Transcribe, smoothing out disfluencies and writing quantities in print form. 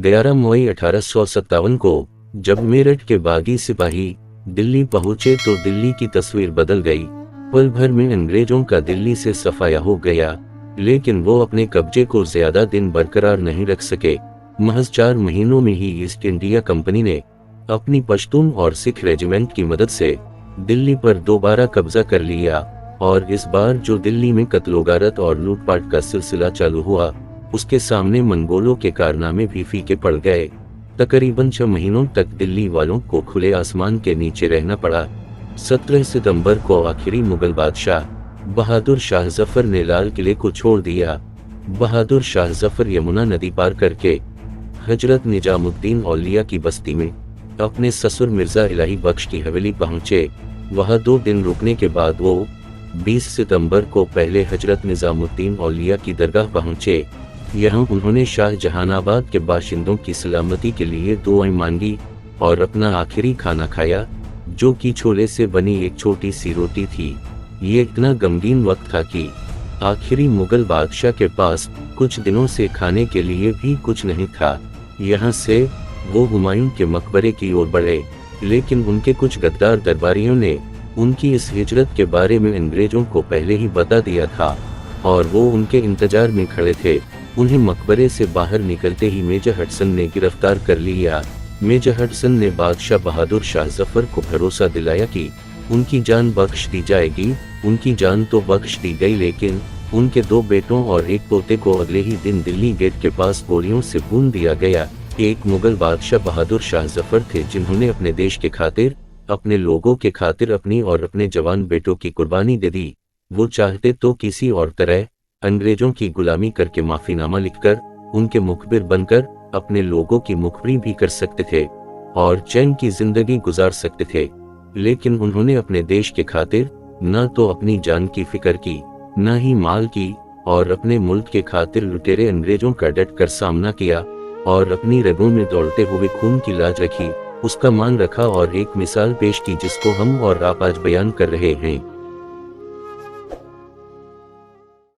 11 मई 1857 को जब मेरठ के बागी सिपाही दिल्ली पहुंचे तो दिल्ली की तस्वीर बदल गई। पल भर में अंग्रेजों का दिल्ली से सफाया हो गया, लेकिन वो अपने कब्जे को ज्यादा दिन बरकरार नहीं रख सके। महज 4 महीनों में ही ईस्ट इंडिया कंपनी ने अपनी पश्तून और सिख रेजिमेंट की मदद से दिल्ली पर दोबारा कब्जा कर लिया और इस बार जो दिल्ली में कत्लोगारत और लूटपाट का सिलसिला चालू हुआ, उसके सामने मंगोलों के कारनामे भी फीके पड़ गए। तकरीबन 6 महीनों तक दिल्ली वालों को खुले आसमान के नीचे रहना पड़ा। 17 सितंबर को आखिरी मुगल बादशाह बहादुर शाह जफर ने लाल किले को छोड़ दिया। बहादुर शाह जफर यमुना नदी पार करके हजरत निजामुद्दीन औलिया की बस्ती में अपने ससुर मिर्जा इलाही बख्श की हवेली पहुंचे। वहां 2 दिन रुकने के बाद वो 20 सितंबर को पहले हजरत निजामुद्दीन औलिया की दरगाह पहुंचे। यहाँ उन्होंने शाहजहानाबाद के बाशिंदों की सलामती के लिए दुआएं मांगी और अपना आखिरी खाना खाया, जो कि छोले से बनी एक छोटी सी रोटी थी। ये इतना गमगीन वक्त था कि आखिरी मुगल बादशाह के पास कुछ दिनों से खाने के लिए भी कुछ नहीं था। यहाँ से वो हुमायूं के मकबरे की ओर बढ़े, लेकिन उनके कुछ गद्दार दरबारियों ने उनकी इस हिजरत के बारे में अंग्रेजों को पहले ही बता दिया था और वो उनके इंतजार में खड़े थे। उन्हें मकबरे से बाहर निकलते ही मेजर हडसन ने गिरफ्तार कर लिया। मेजर हडसन ने बादशाह बहादुर शाह जफर को भरोसा दिलाया कि उनकी जान बख्श दी जाएगी। उनकी जान तो बख्श दी गई, लेकिन उनके 2 बेटों और एक पोते को अगले ही दिन दिल्ली गेट के पास गोलियों से भून दिया गया। एक मुगल बादशाह बहादुर शाह जफर थे, जिन्होंने अपने देश के खातिर, अपने लोगों के खातिर अपनी और अपने जवान बेटों की कुर्बानी दे दी। वो चाहते तो किसी और तरह अंग्रेजों की गुलामी करके माफीनामा लिखकर उनके मुखबिर बनकर अपने लोगों की मुखबरी भी कर सकते थे और चैन की जिंदगी गुजार सकते थे, लेकिन उन्होंने अपने देश के खातिर न तो अपनी जान की फिक्र की, न ही माल की, और अपने मुल्क के खातिर लुटेरे अंग्रेजों का डट कर सामना किया और अपनी रगों में दौड़ते हुए खून की लाज रखी, उसका मान रखा और एक मिसाल पेश की जिसको हम और आप आज बयान कर रहे हैं।